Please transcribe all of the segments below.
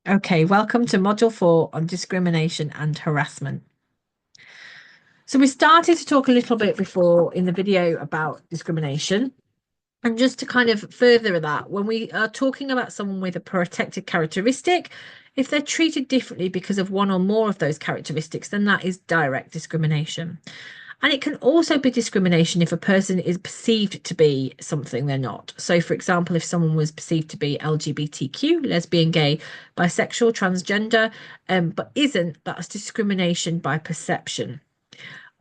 Okay, welcome to Module 4 on discrimination and harassment. So we started to talk a little bit before in the video about discrimination. And just to kind of further that, when we are talking about someone with a protected characteristic, if they're treated differently because of one or more of those characteristics, then that is direct discrimination. And it can also be discrimination if a person is perceived to be something they're not. So, for example, if someone was perceived to be LGBTQ, lesbian, gay, bisexual, transgender, but isn't, that's discrimination by perception.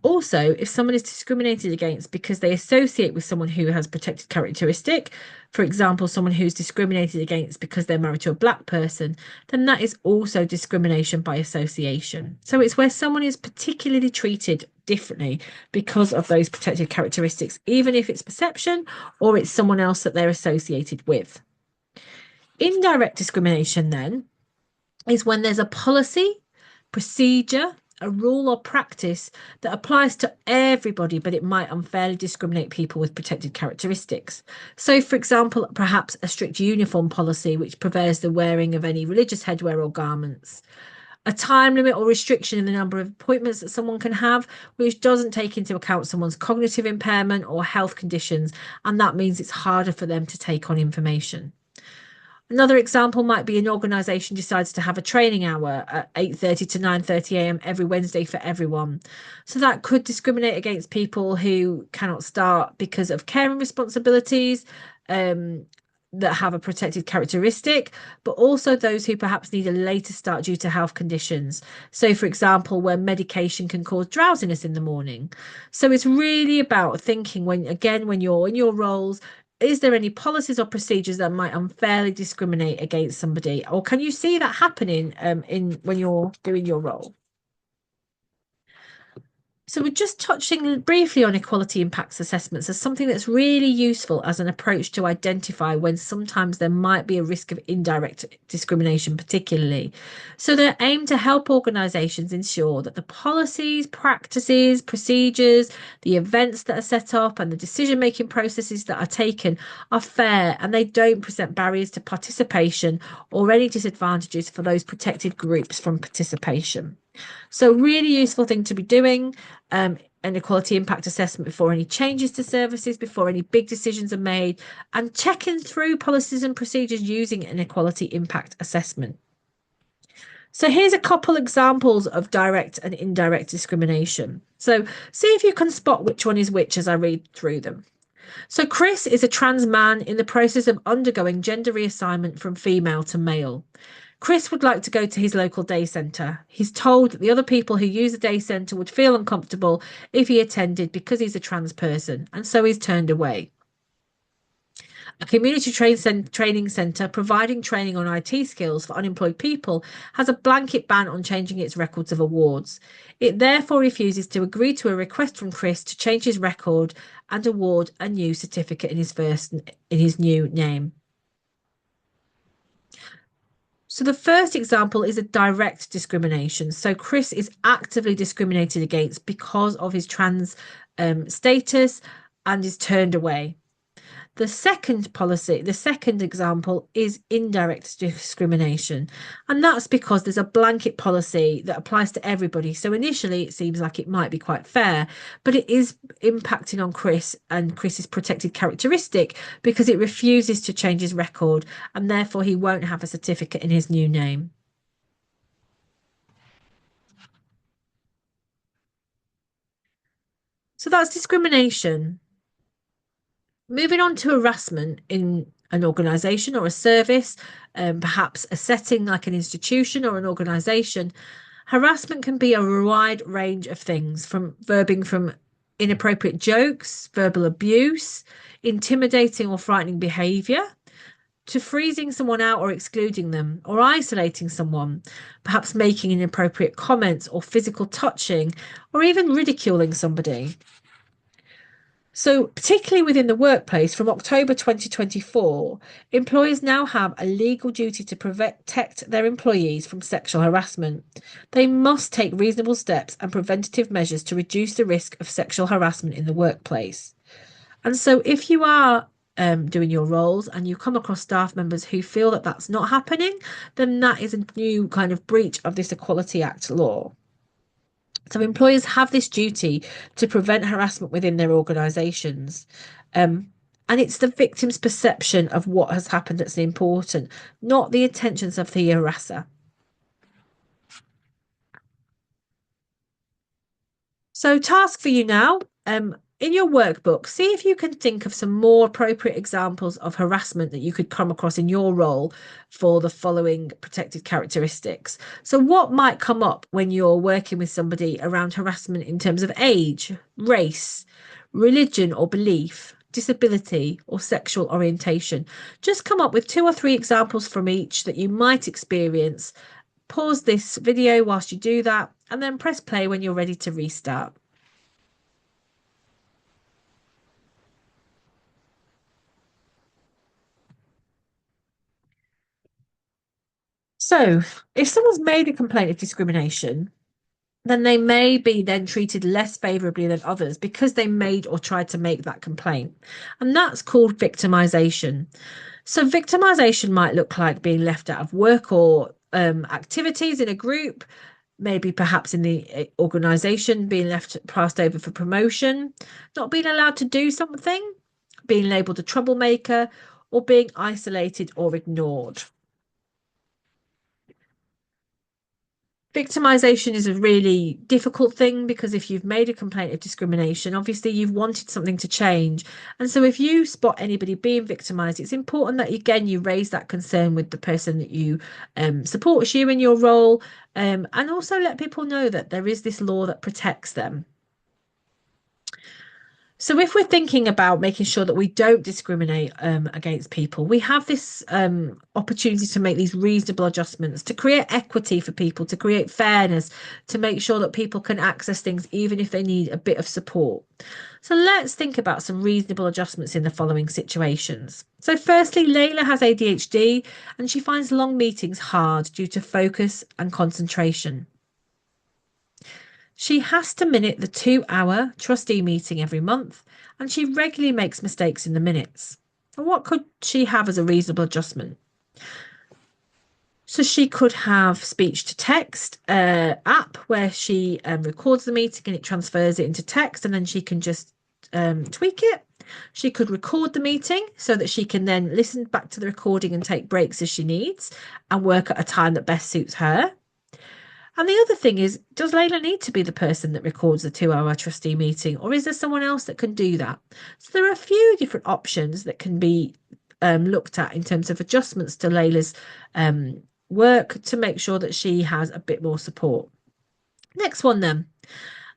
Also, if someone is discriminated against because they associate with someone who has protected characteristic, for example, someone who's discriminated against because they're married to a black person, then that is also discrimination by association. So it's where someone is particularly treated differently because of those protected characteristics, even if it's perception or it's someone else that they're associated with. Indirect discrimination, then, is when there's a policy, procedure, a rule or practice that applies to everybody, but it might unfairly discriminate people with protected characteristics. So, for example, perhaps a strict uniform policy which prevents the wearing of any religious headwear or garments. A time limit or restriction in the number of appointments that someone can have, which doesn't take into account someone's cognitive impairment or health conditions, and that means it's harder for them to take on information. Another example might be an organisation decides to have a training hour at 8:30 to 9:30 a.m. every Wednesday for everyone. So that could discriminate against people who cannot start because of caring responsibilities, um, that have a protected characteristic, but also those who perhaps need a later start due to health conditions. So, for example, where medication can cause drowsiness in the morning. So it's really about thinking when you're in your roles, is there any policies or procedures that might unfairly discriminate against somebody, or can you see that happening in when you're doing your role? So we're just touching briefly on equality impacts assessments as something that's really useful as an approach to identify when sometimes there might be a risk of indirect discrimination, particularly. So they're aimed to help organisations ensure that the policies, practices, procedures, the events that are set up and the decision-making processes that are taken are fair and they don't present barriers to participation or any disadvantages for those protected groups from participation. So, really useful thing to be doing, an equality impact assessment before any changes to services, before any big decisions are made, and checking through policies and procedures using an equality impact assessment. So here's a couple examples of direct and indirect discrimination. So see if you can spot which one is which as I read through them. So Chris is a trans man in the process of undergoing gender reassignment from female to male. Chris would like to go to his local day centre. He's told that the other people who use the day centre would feel uncomfortable if he attended because he's a trans person, and so he's turned away. A community training centre providing training on IT skills for unemployed people has a blanket ban on changing its records of awards. It therefore refuses to agree to a request from Chris to change his record and award a new certificate in his new name. So the first example is a direct discrimination. So Chris is actively discriminated against because of his trans status and is turned away. The second example is indirect discrimination. And that's because there's a blanket policy that applies to everybody. So initially, it seems like it might be quite fair, but it is impacting on Chris and Chris's protected characteristic because it refuses to change his record and therefore he won't have a certificate in his new name. So that's discrimination. Moving on to harassment in an organisation or a service, perhaps a setting like an institution or an organisation, harassment can be a wide range of things from verbing from inappropriate jokes, verbal abuse, intimidating or frightening behaviour, to freezing someone out or excluding them, or isolating someone, perhaps making inappropriate comments or physical touching, or even ridiculing somebody. So, particularly within the workplace, from October 2024, employers now have a legal duty to protect their employees from sexual harassment. They must take reasonable steps and preventative measures to reduce the risk of sexual harassment in the workplace. And so, if you are doing your roles and you come across staff members who feel that that's not happening, then that is a new kind of breach of this Equality Act law. So employers have this duty to prevent harassment within their organisations. And it's the victim's perception of what has happened that's important, not the intentions of the harasser. So, task for you now. In your workbook, see if you can think of some more appropriate examples of harassment that you could come across in your role for the following protected characteristics. So, what might come up when you're working with somebody around harassment in terms of age, race, religion or belief, disability, or sexual orientation? Just come up with 2 or 3 examples from each that you might experience. Pause this video whilst you do that, and then press play when you're ready to restart. So, if someone's made a complaint of discrimination, then they may be then treated less favourably than others because they made or tried to make that complaint. And that's called victimisation. So, victimisation might look like being left out of work or activities in a group, maybe perhaps in the organisation, being left passed over for promotion, not being allowed to do something, being labelled a troublemaker, or being isolated or ignored. Victimization is a really difficult thing because if you've made a complaint of discrimination, obviously you've wanted something to change. And so if you spot anybody being victimized, it's important that again you raise that concern with the person that you supports you in your role, and also let people know that there is this law that protects them. So if we're thinking about making sure that we don't discriminate against people, we have this opportunity to make these reasonable adjustments, to create equity for people, to create fairness, to make sure that people can access things even if they need a bit of support. So let's think about some reasonable adjustments in the following situations. So firstly, Layla has ADHD and she finds long meetings hard due to focus and concentration. She has to minute the 2-hour trustee meeting every month, and she regularly makes mistakes in the minutes. And what could she have as a reasonable adjustment? So she could have speech to text app where she records the meeting and it transfers it into text, and then she can just tweak it. She could record the meeting so that she can then listen back to the recording and take breaks as she needs and work at a time that best suits her. And the other thing is, does Layla need to be the person that records the 2-hour trustee meeting, or is there someone else that can do that? So there are a few different options that can be looked at in terms of adjustments to Layla's work to make sure that she has a bit more support. Next one then.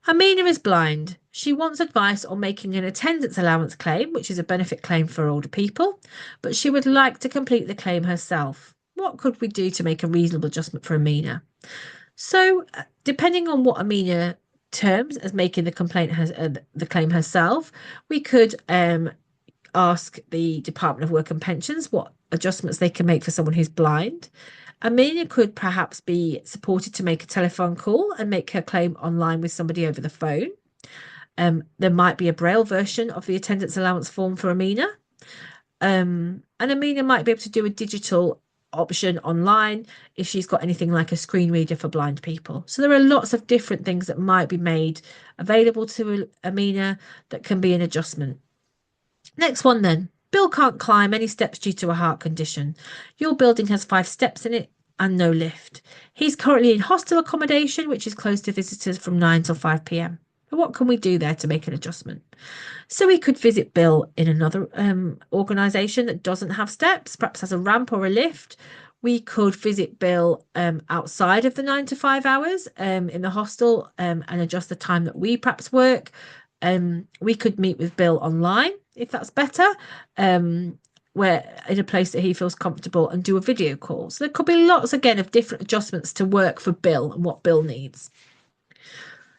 Amina is blind. She wants advice on making an attendance allowance claim, which is a benefit claim for older people, but she would like to complete the claim herself. What could we do to make a reasonable adjustment for Amina? So, depending on what Amina terms as making the claim herself, we could ask the Department of Work and Pensions what adjustments they can make for someone who's blind. Amina could perhaps be supported to make a telephone call and make her claim online with somebody over the phone. There might be a Braille version of the attendance allowance form for Amina. And Amina might be able to do a digital option online if she's got anything like a screen reader for blind people. So there are lots of different things that might be made available to Amina that can be an adjustment. Next one then. Bill can't climb any steps due to a heart condition. Your building has 5 steps in it and no lift. He's currently in hostel accommodation, which is closed to visitors from 9 till 5 p.m. But what can we do there to make an adjustment? So we could visit Bill in another organisation that doesn't have steps, perhaps has a ramp or a lift. We could visit Bill outside of the 9 to 5 hours in the hostel and adjust the time that we perhaps work. We could meet with Bill online if that's better, where in a place that he feels comfortable and do a video call. So there could be lots again of different adjustments to work for Bill and what Bill needs.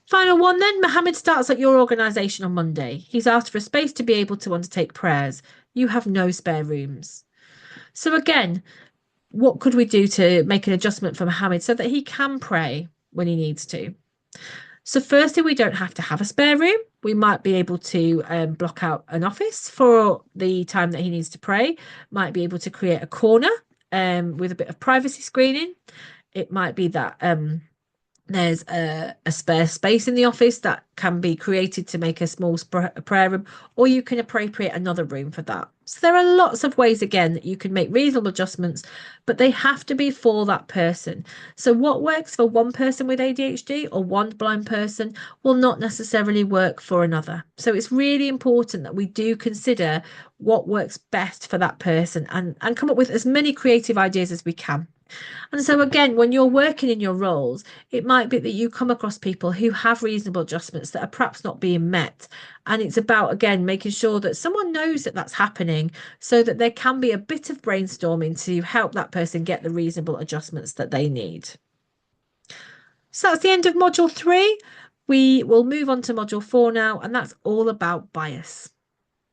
Final one then, Mohammed starts at your organisation on Monday. He's asked for a space to be able to undertake prayers. You have no spare rooms. So again, what could we do to make an adjustment for Mohammed so that he can pray when he needs to? So firstly, we don't have to have a spare room. We might be able to block out an office for the time that he needs to pray, might be able to create a corner with a bit of privacy screening. It might be that there's a spare space in the office that can be created to make a small prayer room, or you can appropriate another room for that. So there are lots of ways, again, that you can make reasonable adjustments, but they have to be for that person. So what works for one person with ADHD or one blind person will not necessarily work for another. So it's really important that we do consider what works best for that person and come up with as many creative ideas as we can. And so, again, when you're working in your roles, it might be that you come across people who have reasonable adjustments that are perhaps not being met. And it's about, again, making sure that someone knows that that's happening so that there can be a bit of brainstorming to help that person get the reasonable adjustments that they need. So that's the end of module 3. We will move on to module 4 now, and that's all about bias.